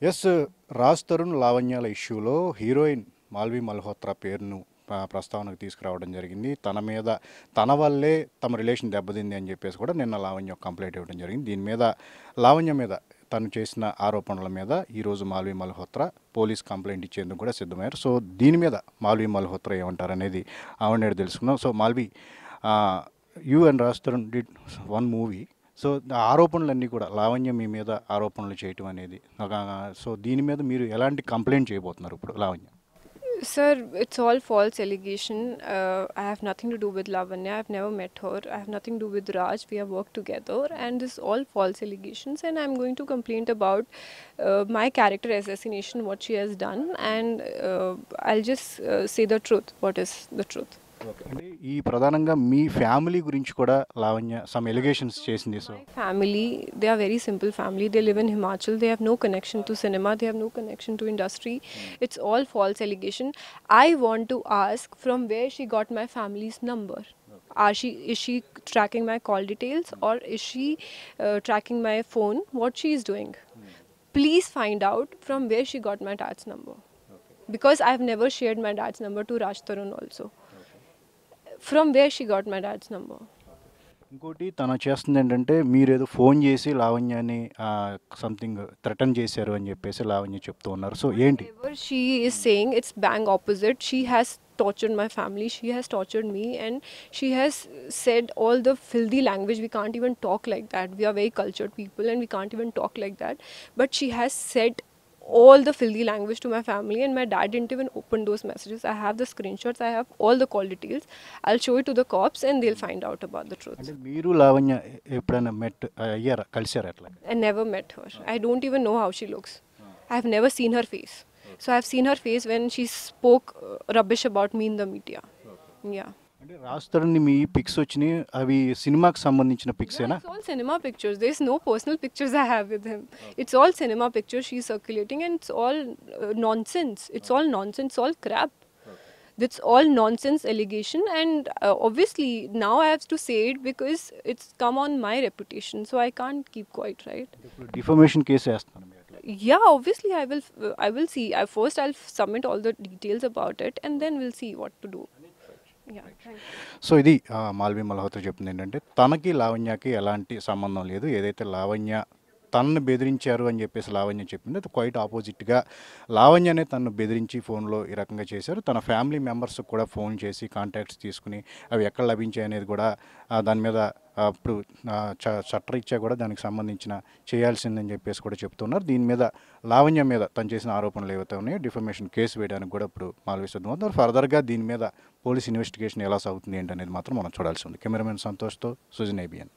Yes. 'Raj Tarun' లావణ్యాల ఇష్యూలో heroine Malvi Malhotra పేరును ప్రస్తావనకు తీసుకురావడం జరిగింది. తన వల్లే తమ రిలేషన్ దెబ్బతింది అని చెప్పేసి కూడా నిన్న లావణ్య ఒక కంప్లైంట్ ఇవ్వడం జరిగింది. దీని మీద లావణ్య మీద తను చేసిన ఆరోపణల మీద ఈరోజు మాల్వి మల్హోత్రా పోలీస్ కంప్లైంట్ ఇచ్చేందుకు కూడా సిద్ధమయ్యారు. సో దీని మీద మాల్వి మల్హోత్రా ఏమంటారనేది ఆవిడ తెలుసుకుందాం. So Malvi, you and Raj Tarun did one movie. So ఆరోపణలన్నీ కూడా లావణ్య మీ మీద ఆరోపణలు చేయటం అనేది సో దీని మీద మీరు ఎలాంటి కంప్లైంట్ చేయబోతున్నారు ఇప్పుడు Lavanya? Sir, it's all false allegation. I have nothing to do with Lavanya. I've never met her. I have nothing to do with Raj. We have worked together, and this is all false allegations. And I'm going to complain about my character assassination, what she has done, and I'll just say the truth. What is the truth? Okay, అంటే ఈ ప్రధానంగా మీ family గురించి కూడా Lavanya some allegations చేసింది. So My family, they are very simple family. They live in Himachal. They have no connection to cinema. They have no connection to industry. It's all false allegation. I want to ask from where she got my family's number. Is she tracking my call details, or is she tracking my phone? What she is doing? Please find out from where she got my dad's number. Because I've never shared my dad's number to Raj Tarun also. From where she got my dad's number? ఇంకోటి తను చేస్తుంది ఏంటంటే మీరేదో phone చేసి లావణ్యని something threaten చేశారు అని చెప్పేసి లావణ్య చెప్తూ ఉన్నారు. సో ఏంటి? Whatever she is saying, it's bang opposite. She has tortured my family. She has tortured me, and she has said all the filthy language. We can't even talk like that. We are very cultured people, and we can't even talk like that. But she has said all the filthy language to my family, and my dad didn't even open those messages. I have the screenshots. I have all the call details. I'll show it to the cops, and they'll find out about the truth. అంటే మీరు లావణ్య ఎప్పుడైనా కలిసారా అట్లా? I never met her. I don't even know how she looks. I've never seen her face. So I've seen her face when she spoke rubbish about me in the media. Yeah. అంటే రాజ్ తరుణ్ మీ pics వచ్చినాయి, అవి సినిమాకి సంబంధించిన పిక్సేనా? It's all cinema pictures. There's no personal pictures I have with him. It's all cinema pictures she's circulating, and it's all nonsense. It's all nonsense, all crap. That's all nonsense allegation, and obviously now I have to say it because it's come on my reputation, so I can't keep quiet, right? ఇప్పుడు defamation case వేస్తున్నాను మీరు అట్లా? Yeah, obviously I will see. First I'll submit all the details about it, and then we'll see what to do. Yeah, thank you. So ఇది మాల్వి మల్హోత్రా చెప్తుంది ఏంటంటే తనకి లావణ్యకి ఎలాంటి సంబంధం లేదు. ఏదైతే లావణ్య తనను బెదిరించారు అని చెప్పేసి లావణ్య చెప్పింది, అది క్వైట్ ఆపోజిట్గా లావణ్యనే తనను బెదిరించి ఫోన్లో ఈ రకంగా చేశారు. తన ఫ్యామిలీ మెంబర్స్కి కూడా ఫోన్ చేసి కాంటాక్ట్స్ తీసుకుని అవి ఎక్కడ లభించాయి అనేది కూడా దాని మీద ఇప్పుడు చట్టరీత్యా కూడా దానికి సంబంధించిన చేయాల్సిందని చెప్పేసి కూడా చెప్తున్నారు. దీని మీద లావణ్య మీద తను చేసిన ఆరోపణలు ఏవైతే ఉన్నాయో డిఫమేషన్ కేసు వేయడానికి కూడా ఇప్పుడు మాల్వి సిద్ధమవుతున్నారు. ఫర్దర్గా దీని మీద పోలీస్ ఇన్వెస్టిగేషన్ ఎలా సాగుతుంది ఏంటనేది మాత్రం మనం చూడాల్సి ఉంది. కెమెరామెన్ సంతోష్తో సుజన్ ABN.